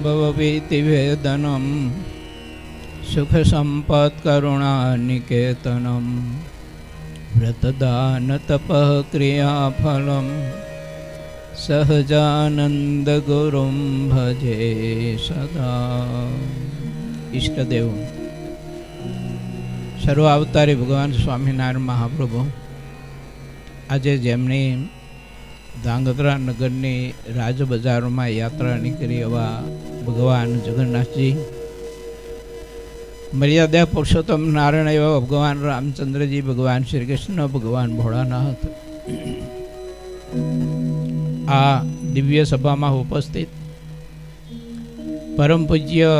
भवभीतिवेदनं सुखसम्पत्करुणानिकेतनं व्रतदानतपः क्रियाफलं सहजानन्दगुरुं भजे सदा। इष्टदेव सर्वावतारी भगवान स्वामीनारायण महाप्रभु આજે જેમની ધાંગધ્રા નગરની રાજબજારોમાં યાત્રા નીકળી એવા ભગવાન જગન્નાથજી, મર્યાદા પુરુષોત્તમ નારાયણ એવા ભગવાન રામચંદ્રજી, ભગવાન શ્રી કૃષ્ણ, ભગવાન ભોળાનાથ આ દિવ્ય સભામાં ઉપસ્થિત પરમ પૂજ્ય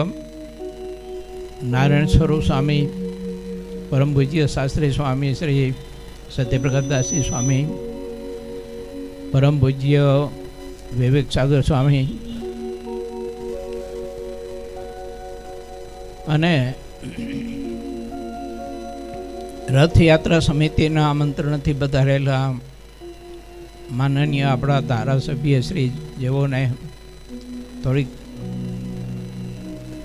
નારાયણ સ્વરૂપ સ્વામી, પરમ પૂજ્ય શાસ્ત્રી સ્વામી શ્રી સત્યપ્રકાશદાસજી સ્વામી, પરમ પૂજ્ય વિવેક સાગર સ્વામી અને રથયાત્રા સમિતિના આમંત્રણથી પધારેલા માનનીય આપણા ધારાસભ્ય શ્રી, જેઓને થોડીક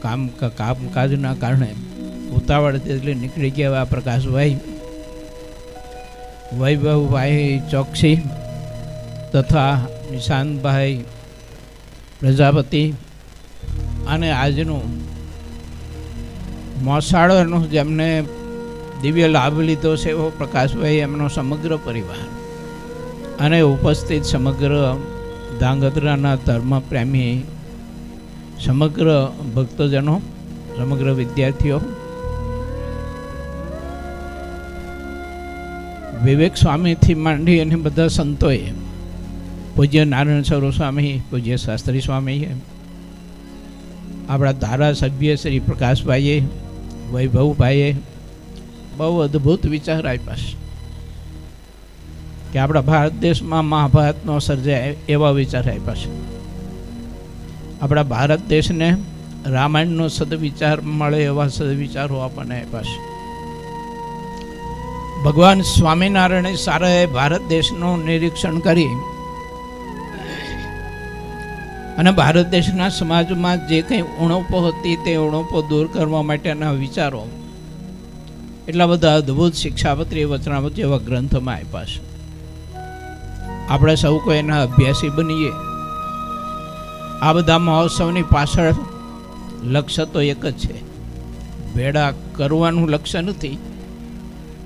કામકાજના કારણે ઉતાવળથી નીકળી ગયા પ્રકાશભાઈ, વૈભવભાઈ ચોકસી તથા નિશાંતભાઈ પ્રજાપતિ અને આજનું મોસાળોનો જેમને દિવ્ય લાભ લીધો છે એવો પ્રકાશભાઈ, એમનો સમગ્ર પરિવાર અને ઉપસ્થિત સમગ્ર ધાંગધ્રાના ધર્મપ્રેમી સમગ્ર ભક્તજનો, સમગ્ર વિદ્યાર્થીઓ, વિવેક સ્વામીથી માંડી અને બધા સંતોએ, પૂજ્ય નારાયણ સ્વરૂપ સ્વામી, પૂજ્ય શાસ્ત્રી સ્વામીએ, આપણા ધારાસભ્ય શ્રી પ્રકાશભાઈએ, વૈભવભાઈએ બહુ અદ્ભુત વિચાર આપ્યા છે કે આપણા ભારત દેશમાં મહાભારતનો સર્જાય એવા વિચાર આપ્યા છે. આપણા ભારત દેશને રામાયણનો સદવિચાર મળે એવા સદવિચારો આપણને આપ્યા છે. ભગવાન સ્વામિનારાયણે સારાએ ભારત દેશનું નિરીક્ષણ કરી અને ભારત દેશના સમાજમાં જે કંઈ ઉણપો હતી તે ઉણપો દૂર કરવા માટેના વિચારો એટલા બધા અદ્ભુત શિક્ષાપત્રી, વચનામૃત જેવા ગ્રંથમાં આપ્યા છે. આપણે સૌ કોઈ એના અભ્યાસી બનીએ. આ બધા મહોત્સવની પાછળ લક્ષ્ય તો એક જ છે, ભેળા કરવાનું લક્ષ્ય નથી,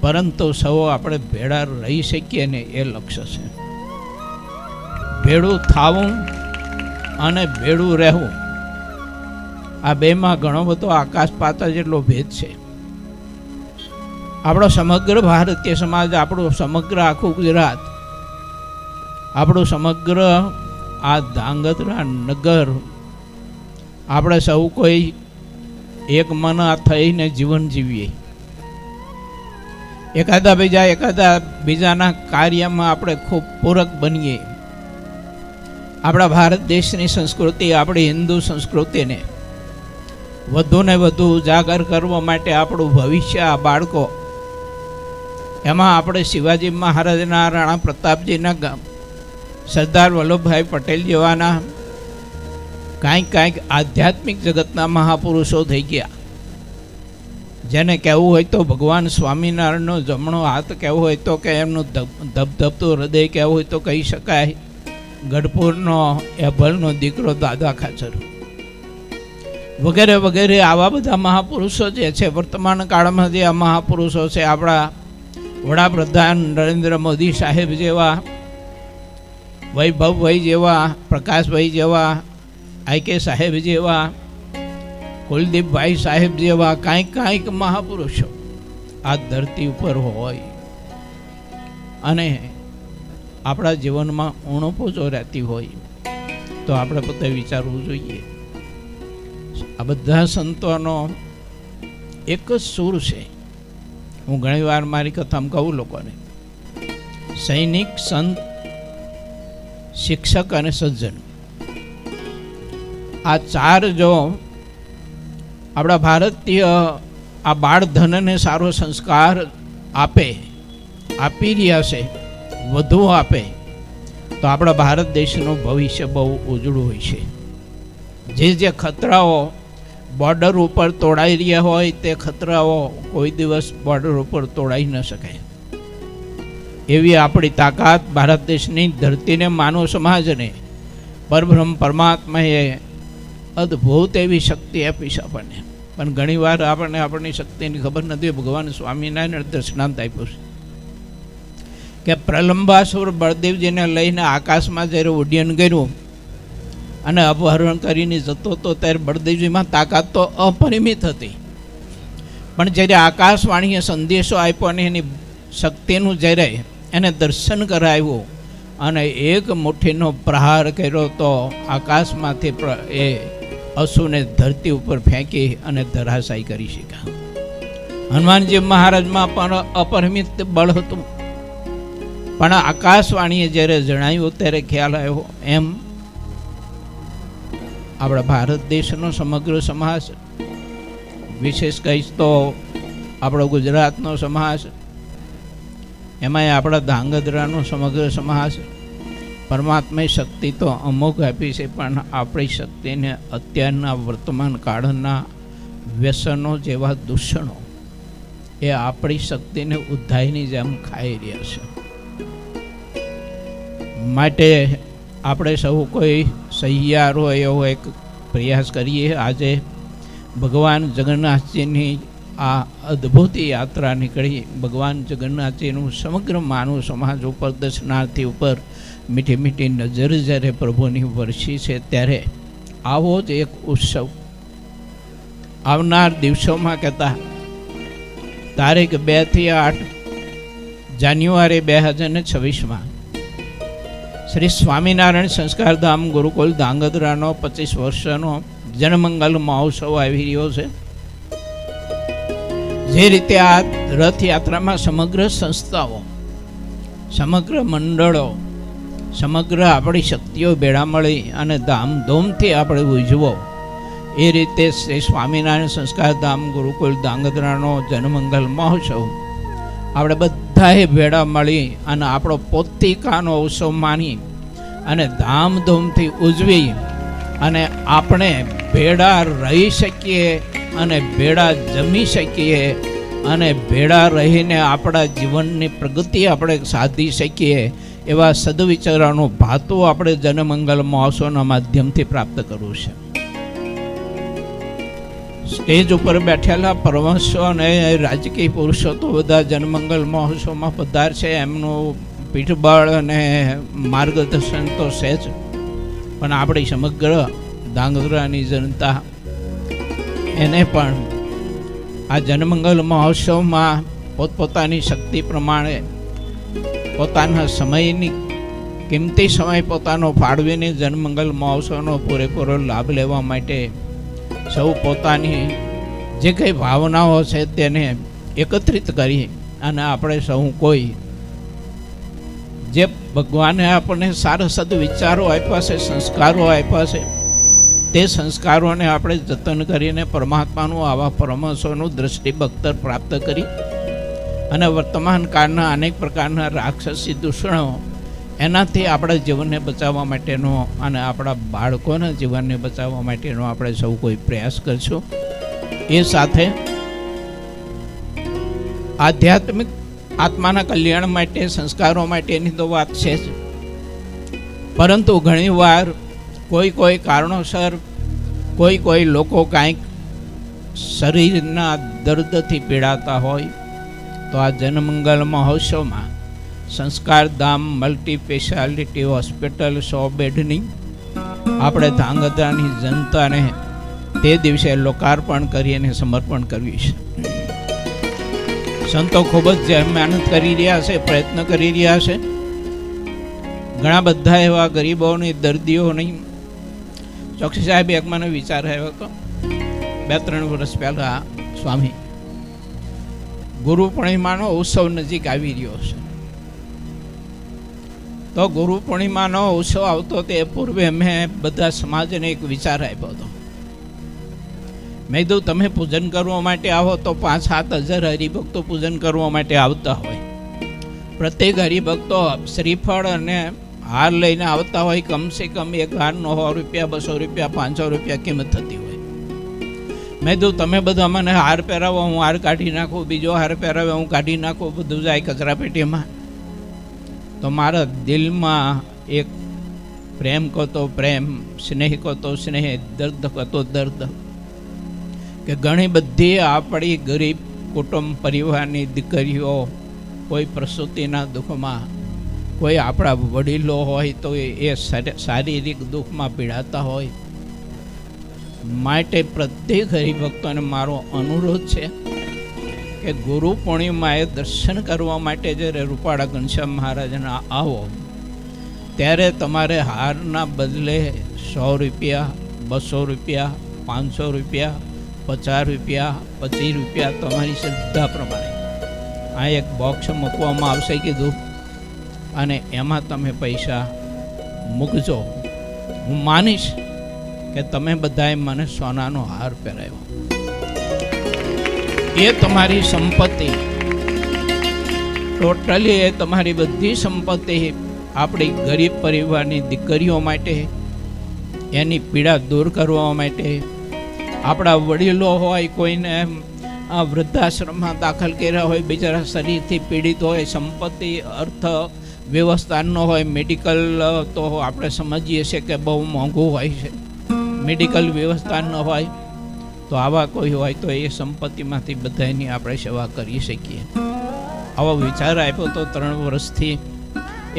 પરંતુ સૌ આપણે ભેળા રહી શકીએ ને એ લક્ષ્ય છે. ભેળું થાવું અને ભેળું રહેવું, આ બેમાં ઘણો બધો આકાશ પાતાળ જેટલો ભેદ છે. આપણો સમગ્ર ભારતીય સમાજ, આપણું સમગ્ર આખું ગુજરાત, આપણું સમગ્ર આ ધાંગધ્રા નગર, આપણે સૌ કોઈ એક મન થઈને જીવન જીવીએ. એકાદા બીજાના કાર્યમાં આપણે ખૂબ પૂરક બનીએ. આપણા ભારત દેશની સંસ્કૃતિ, આપણી હિન્દુ સંસ્કૃતિને વધુ ને વધુ ઉજાગર કરવા માટે આપણું ભવિષ્ય, આ બાળકો, એમાં આપણે શિવાજી મહારાજના, રાણા પ્રતાપજીના, સરદાર વલ્લભભાઈ પટેલ જેવાના કાંઈક આધ્યાત્મિક જગતના મહાપુરુષો થઈ ગયા. જેને કહેવું હોય તો ભગવાન સ્વામિનારાયણનો જમણો હાથ કહેવું હોય તો, કે એમનું ધબધબતું હૃદય કહેવું હોય તો કહી શકાય ગઢપુરનો એભલનો દીકરો દાદા ખાચર વગેરે વગેરે આવા બધા મહાપુરુષો જે છે, વર્તમાન કાળમાં જે આ મહાપુરુષો છે, આપણા વડાપ્રધાન નરેન્દ્ર મોદી સાહેબ જેવા, વૈભવભાઈ જેવા, પ્રકાશભાઈ જેવા, આઈ.કે. સાહેબ જેવા, કુલદીપભાઈ સાહેબ જેવા કાંઈક મહાપુરુષો આ ધરતી ઉપર હોય અને આપણા જીવનમાં ઉણપો જો રહેતી હોય તો આપણે પોતે વિચારવું જોઈએ. આ બધા સંતોનો એક જ સૂર છે. હું ઘણીવાર મારી કથામાં કહું લોકોને, સૈનિક, સંત, શિક્ષક અને સજ્જન, આ ચાર જો આપણા ભારતીય આ બાળધનને સારો સંસ્કાર આપી રહ્યા છે, વધુ આપે તો આપણા ભારત દેશનું ભવિષ્ય બહુ ઉજળું હોય છે. જે ખતરાઓ બોર્ડર ઉપર તોડાઈ રહ્યા હોય તે ખતરાઓ કોઈ દિવસ બોર્ડર ઉપર તોડાઈ ન શકે એવી આપણી તાકાત ભારત દેશની ધરતીને માનવ સમાજને પરબ્રહ્મ પરમાત્માએ અદ્ભુત એવી શક્તિ આપી છે આપણને. પણ ઘણીવાર આપણને આપણી શક્તિની ખબર નથી. ભગવાન સ્વામિનારાયણ દર્શનાંત આપ્યું છે કે પ્રલંબાસુર બળદેવજીને લઈને આકાશમાં જ્યારે ઉડ્ડયન કર્યું અને અપહરણ કરીને જતો હતો ત્યારે બળદેવજીમાં તાકાત તો અપરિમિત હતી. પણ જ્યારે આકાશવાણીએ સંદેશો આપ્યો અને એની શક્તિનું જ્યારે એને દર્શન કરાવ્યું અને એક મુઠ્ઠીનો પ્રહાર કર્યો તો આકાશમાંથી એ અસુરને ધરતી ઉપર ફેંકી અને ધરાશાયી કરી શક્યા. હનુમાનજી મહારાજમાં પણ અપરિમિત બળ હતું. પણ આકાશવાણીએ જ્યારે જણાવ્યું ત્યારે ખ્યાલ આવ્યો. એમ આપણા ભારત દેશનો સમગ્ર સમાજ, વિશેષ કહીશ તો આપણો ગુજરાતનો સમાજ, એમાંય આપણા ધાંગધ્રાનો સમગ્ર સમાજ, પરમાત્માએ શક્તિ તો અમુક આપી છે, પણ આપણી શક્તિને અત્યારના વર્તમાન કાળના વ્યસનો જેવા દૂષણો એ આપણી શક્તિને ઉદ્ધાઈની જેમ ખાઈ રહ્યા છે. માટે આપણે સૌ કોઈ સહિયાર હોય એવો એક પ્રયાસ કરીએ. આજે ભગવાન જગન્નાથજીની આ અદ્ભુત યાત્રા નીકળી. ભગવાન જગન્નાથજીનું સમગ્ર માનવ સમાજ ઉપર, દર્શનાર્થી ઉપર મીઠી મીઠી નજર જ્યારે પ્રભુની વર્ષી છે, ત્યારે આવો જ એક ઉત્સવ આવનાર દિવસોમાં કહેતા તારીખ 2 થી 8 જાન્યુઆરી 2026 શ્રી સ્વામિનારાયણ સંસ્કારધામ ગુરુકુલ ધાંગધ્રાનો 25 વર્ષનો જનમંગલ મહોત્સવ આવી રહ્યો છે. જે રીતે આ રથયાત્રામાં સમગ્ર સંસ્થાઓ, સમગ્ર મંડળો, સમગ્ર આપણી શક્તિઓ ભેળા મળી અને ધામધૂમથી આપણે ઉજવો, એ રીતે શ્રી સ્વામિનારાયણ સંસ્કારધામ ગુરુકુલ ધાંગધ્રાનો જનમંગલ મહોત્સવ આપણે બધાએ ભેળા મળી અને આપણો પોતિકાનો ઉત્સવ માની અને ધામધૂમથી ઉજવી અને આપણે ભેળા રહી શકીએ અને ભેળા જમી શકીએ અને ભેળા રહીને આપણા જીવનની પ્રગતિ આપણે સાધી શકીએ એવા સદવિચારોનું ભાતું આપણે જનમંગલ મહોત્સવના માધ્યમથી પ્રાપ્ત કરવું છે. સ્ટેજ ઉપર બેઠેલા પરમહંસો અને રાજકીય પુરુષો તો બધા જનમંગલ મહોત્સવમાં પધાર છે, એમનું પીઠબળ અને માર્ગદર્શન તો છે જ, પણ આપણી સમગ્ર ધાંગધ્રાની જનતા એને પણ આ જનમંગલ મહોત્સવમાં પોતપોતાની શક્તિ પ્રમાણે પોતાના સમયની કિંમતી સમય પોતાનો ફાળવીને જનમંગલ મહોત્સવનો પૂરેપૂરો લાભ લેવા માટે સૌ પોતાની જે કંઈ ભાવનાઓ છે તેને એકત્રિત કરી અને આપણે સૌ કોઈ જે ભગવાને આપણને સારા સદવિચારો આપ્યા છે, સંસ્કારો આપ્યા છે, તે સંસ્કારોને આપણે જતન કરીને પરમાત્માનું આવા પરમહંસોનું દૃષ્ટિબક્તર પ્રાપ્ત કરી અને વર્તમાન કાળના અનેક પ્રકારના રાક્ષસી દૂષણો એનાથી આપણા જીવનને બચાવવા માટેનો અને આપણા બાળકોના જીવનને બચાવવા માટેનો આપણે સૌ કોઈ પ્રયાસ કરશું. એ સાથે આધ્યાત્મિક આત્માના કલ્યાણ માટે, સંસ્કારો માટેની તો વાત છે જ, પરંતુ ઘણીવાર કોઈ કારણોસર કોઈ લોકો કાંઈક શરીરના દર્દથી પીડાતા હોય તો આ જનમંગલ મહોત્સવમાં સંસ્કારધામ મલ્ટી સ્પેશિયાલિટી હોસ્પિટલ 100 બેડની આપણે ધાંગધ્રાની જનતાને તે દિવસે લોકાર્પણ કરી અને સમર્પણ કર્યું છે. સંતો ખૂબ જ મહેનત કરી રહ્યા છે, પ્રયત્ન કરી રહ્યા છે. ઘણા બધા એવા ગરીબોની, દર્દીઓની. ચોકસી સાહેબ એક મને વિચાર આવ્યો હતો 2-3 વર્ષ પહેલાં, સ્વામી ગુરુ પૂર્ણિમાનો ઉત્સવ નજીક આવી રહ્યો છે, તો ગુરુ પૂર્ણિમાનો ઉત્સવ આવતો તે પૂર્વે મેં બધા સમાજને એક વિચાર આપ્યો હતો. મેં કીધું તમે પૂજન કરવા માટે આવો તો 5-7 હજાર હરિભક્તો પૂજન કરવા માટે આવતા હોય. પ્રત્યેક હરિભક્તો શ્રીફળ અને હાર લઈને આવતા હોય, કમસે કમ એક હારનો 100 રૂપિયા, 200 રૂપિયા, 500 રૂપિયા કિંમત થતી હોય. મેં કીધું તમે બધા મને હાર પહેરાવો, હું હાર કાઢી નાખું, બીજો હાર પહેરાવે હું કાઢી નાખું, બધું જાય કચરા પેટીમાં. તો મારા દિલમાં એક પ્રેમ કહો તો પ્રેમ, સ્નેહ કહો તો સ્નેહ, દર્દ કહો તો દર્દ, કે ઘણી બધી આપણી ગરીબ કુટુંબ પરિવારની દીકરીઓ કોઈ પ્રસૂતિના દુઃખમાં, કોઈ આપણા વડીલો હોય તો એ શારીરિક દુઃખમાં પીડાતા હોય. માટે પ્રત્યેક હરિભક્તોને મારો અનુરોધ છે કે ગુરુ પૂર્ણિમાએ દર્શન કરવા માટે જ્યારે રૂપાળા ઘનશ્યામ મહારાજના આવો ત્યારે તમારે હારના બદલે 100 રૂપિયા, 200 રૂપિયા, 500 રૂપિયા, 50 રૂપિયા, 25 રૂપિયા તમારી શ્રદ્ધા પ્રમાણે આ એક બોક્સ મૂકવામાં આવશે કીધું, અને એમાં તમે પૈસા મૂકજો. હું માનીશ કે તમે બધાએ મને સોનાનો હાર પહેરાવ્યો, એ તમારી સંપત્તિ, ટોટલી એ તમારી બધી સંપત્તિ આપણી ગરીબ પરિવારની દીકરીઓ માટે, એની પીડા દૂર કરવા માટે, આપણા વડીલો હોય કોઈને વૃદ્ધાશ્રમમાં દાખલ કર્યા હોય, બિચારા શરીરથી પીડિત હોય, સંપત્તિ અર્થ વ્યવસ્થા ન હોય, મેડિકલ તો આપણે સમજીએ છીએ કે બહુ મોંઘું હોય છે, મેડિકલ વ્યવસ્થા ન હોય, તો આવા કોઈ હોય તો એ સંપત્તિમાંથી બધાની આપણે સેવા કરી શકીએ. આવો વિચાર આપ્યો તો 3 વર્ષથી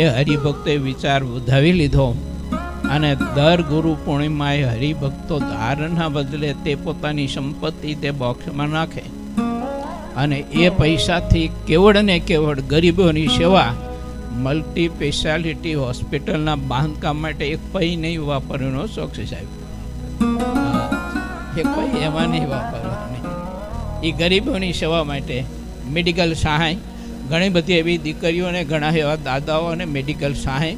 એ હરિભક્તોએ વિચાર વધાવી લીધો, અને દર ગુરુ પૂર્ણિમાએ હરિભક્તો ધારના બદલે તે પોતાની સંપત્તિ તે બોક્સમાં નાખે, અને એ પૈસાથી કેવળ ને કેવળ ગરીબોની સેવા, મલ્ટી સ્પેશિયાલિટી હોસ્પિટલના બાંધકામ માટે એક પૈ નહીં વાપરવાનો શોખ છે સાહેબ, એક પૈ એમાં નહીં વાપરવાની, એ ગરીબોની સેવા માટે મેડિકલ સહાય. ઘણી બધી એવી દીકરીઓને, ઘણા એવા દાદાઓને મેડિકલ સહાય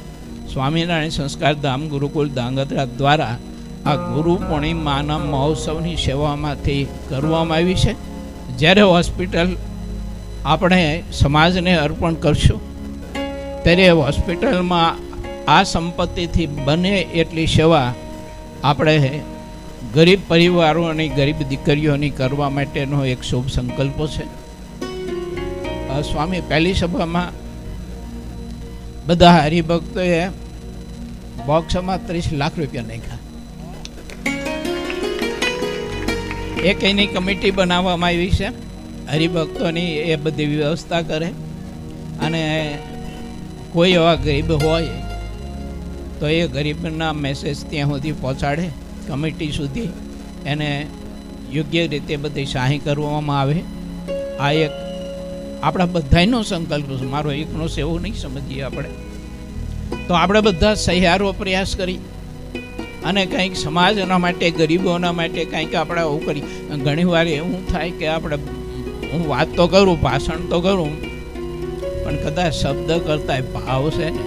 સ્વામિનારાયણ સંસ્કાર ધામ ગુરુકુળ ધાંગધ્રા દ્વારા આ ગુરુ પૂર્ણિમાના મહોત્સવની સેવામાંથી કરવામાં આવી છે. જ્યારે હોસ્પિટલ આપણે સમાજને અર્પણ કરશું ત્યારે હોસ્પિટલમાં આ સંપત્તિથી બને એટલી સેવા આપણે ગરીબ પરિવારોની, ગરીબ દીકરીઓની કરવા માટેનો એક શુભ સંકલ્પ છે. સ્વામી પહેલી સભામાં બધા હરિભક્તોએ બોક્સમાં 30 લાખ રૂપિયા નાખ્યા. એક એની કમિટી બનાવવામાં આવી છે હરિભક્તોની, એ બધી વ્યવસ્થા કરે, અને કોઈ એવા ગરીબ હોય તો એ ગરીબના મેસેજ ત્યાં સુધી પહોંચાડે, કમિટી સુધી એને યોગ્ય રીતે બધી સહાય કરવામાં આવે. આ એક આપણા બધાનો સંકલ્પ છે, મારો એકનો છે એવું નહીં સમજીએ આપણે. તો આપણે બધા સહિયારો પ્રયાસ કરી અને કંઈક સમાજના માટે, ગરીબોના માટે કંઈક આપણે આવું કરી. ઘણી વાર એવું થાય કે આપણે, હું વાત તો કરું, ભાષણ તો કરું, પણ કદાચ શબ્દ કરતા ભાવ છે ને,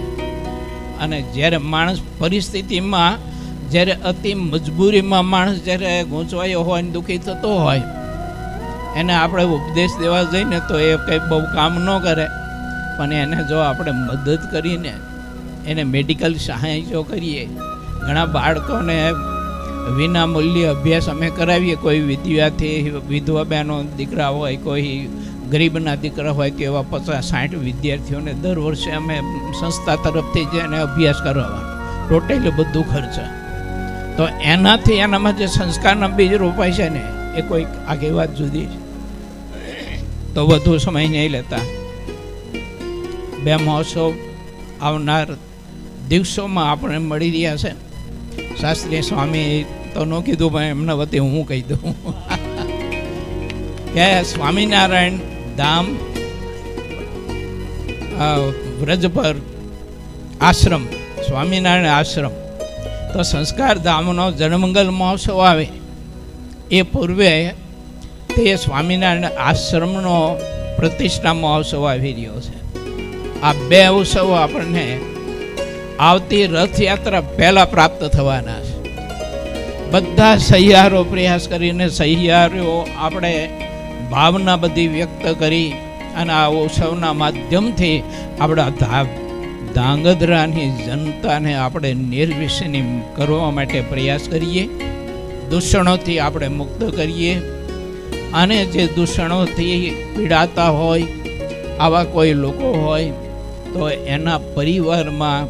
અને જ્યારે માણસ પરિસ્થિતિમાં, જ્યારે અતિ મજબૂરીમાં માણસ જ્યારે ગૂંચવાયો હોય ને દુઃખી થતો હોય, એને આપણે ઉપદેશ દેવા જઈને તો એ કંઈ બહુ કામ ન કરે, પણ એને જો આપણે મદદ કરીને એને મેડિકલ સહાય જો કરીએ, ઘણા બાળકોને વિના મૂલ્યે અભ્યાસ અમે કરાવીએ, કોઈ વિદ્યાર્થી, વિધવા બહેનો દીકરા હોય, કોઈ ગરીબના દીકરા હોય, કે એવા 50-60 વિદ્યાર્થીઓને દર વર્ષે અમે સંસ્થા તરફથી જે એને અભ્યાસ કરાવવા, ટોટલી બધું ખર્ચ. તો એનાથી એનામાં જે સંસ્કારના બીજ રોપાય છે ને, એ કોઈ આગી વાત જુદી છે. તો વધુ સમય નહીં લેતા, 2 મહોત્સવ આવનાર દિવસોમાં આપણે મળી રહ્યા છે. શાસ્ત્રી સ્વામી તો ન કીધું, પણ એમના વતી હું કહી દઉં કે સ્વામિનારાયણ ધામ વ્રજ પર આશ્રમ, સ્વામિનારાયણ આશ્રમ, તો સંસ્કાર ધામનો જનમંગલ મહોત્સવ આવે એ પૂર્વે તે સ્વામિનારાયણ આશ્રમનો પ્રતિષ્ઠા મહોત્સવ આવી રહ્યો છે. આ 2 ઉત્સવો આપણને આવતી રથયાત્રા પહેલાં પ્રાપ્ત થવાના છે. બધા સહિયારો પ્રયાસ કરીને, સહિયારો આપણે ભાવના બધી વ્યક્ત કરી અને આ ઉત્સવના માધ્યમથી આપણા ધાંગધ્રાની જનતાને આપણે નિર્વ્યસની કરવા માટે પ્રયાસ કરીએ, દૂષણોથી આપણે મુક્ત કરીએ. અને જે દૂષણોથી પીડાતા હોય આવા કોઈ લોકો હોય તો એના પરિવારમાં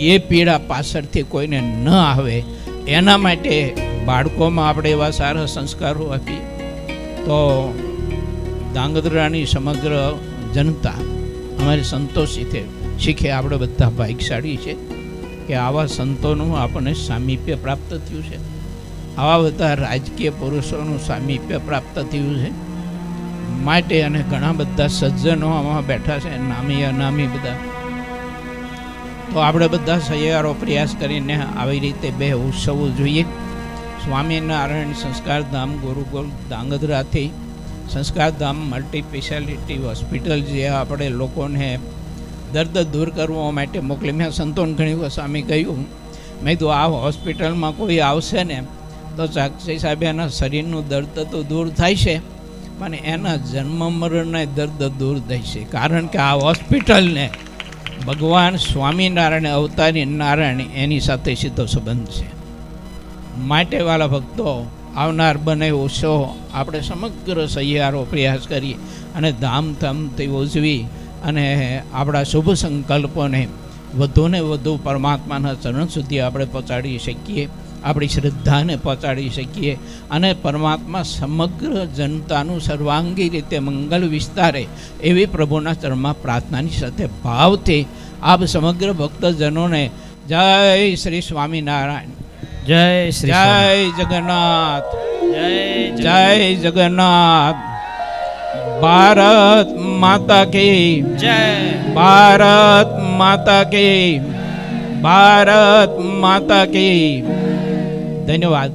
એ પીડા પાછળથી કોઈને ન આવે એના માટે બાળકોમાં આપણે એવા સારા સંસ્કારો આપીએ. તો ધાંગધ્રાની સમગ્ર જનતા અમારી સંતોષી શીખે. આપણે બધા ભાગ્યશાળી છે કે આવા સંતોનું આપણને સામીપ્ય પ્રાપ્ત થયું છે, આવા બધા રાજકીય પુરુષોનું સામીપ્ય પ્રાપ્ત થયું છે. માટે અને ઘણા બધા સજ્જનો આમાં બેઠા છે, નામી અનામી બધા. તો આપણે બધા સહિયારો પ્રયાસ કરીને આવી રીતે બે ઉત્સવો જોઈએ. Swaminarayan Sanskardham Gurukul ધાંગધ્રાથી Sanskardham multi speciality hospital જે આપણે લોકોને દર્દ દૂર કરવા માટે મોકલી. મેં સંતોન ઘણી વખત સ્વામી કહ્યું, મેં કીધું આ હોસ્પિટલમાં કોઈ આવશે ને તો સાક્ષી સાહેબ એના શરીરનું દર્દ તો દૂર થાય છે પણ એના જન્મ મરણના દર્દ દૂર થાય છે. કારણ કે આ હોસ્પિટલને ભગવાન સ્વામિનારાયણ અવતારી નારાયણ એની સાથે સીધો સંબંધ છે. માટે વાલા ભક્તો, આવનાર બને ઉત્સવ આપણે સમગ્ર સહિયારો પ્રયાસ કરીએ અને ધામધૂમથી ઉજવી અને આપણા શુભ સંકલ્પોને વધુને વધુ પરમાત્માના ચરણ સુધી આપણે પહોંચાડી શકીએ, આપણી શ્રદ્ધાને પહોંચાડી શકીએ અને પરમાત્મા સમગ્ર જનતાનું સર્વાંગી રીતે મંગલ વિસ્તારે એવી પ્રભુના ચરણમાં પ્રાર્થનાની સાથે ભાવથી આપ સમગ્ર ભક્તજનોને જય શ્રી સ્વામિનારાયણ, જય જય જગન્નાથ, જય જગન્નાથ. ભારત માતા કી જય, ભારત માતા કી, ભારત માતા કી. ધન્યવાદ.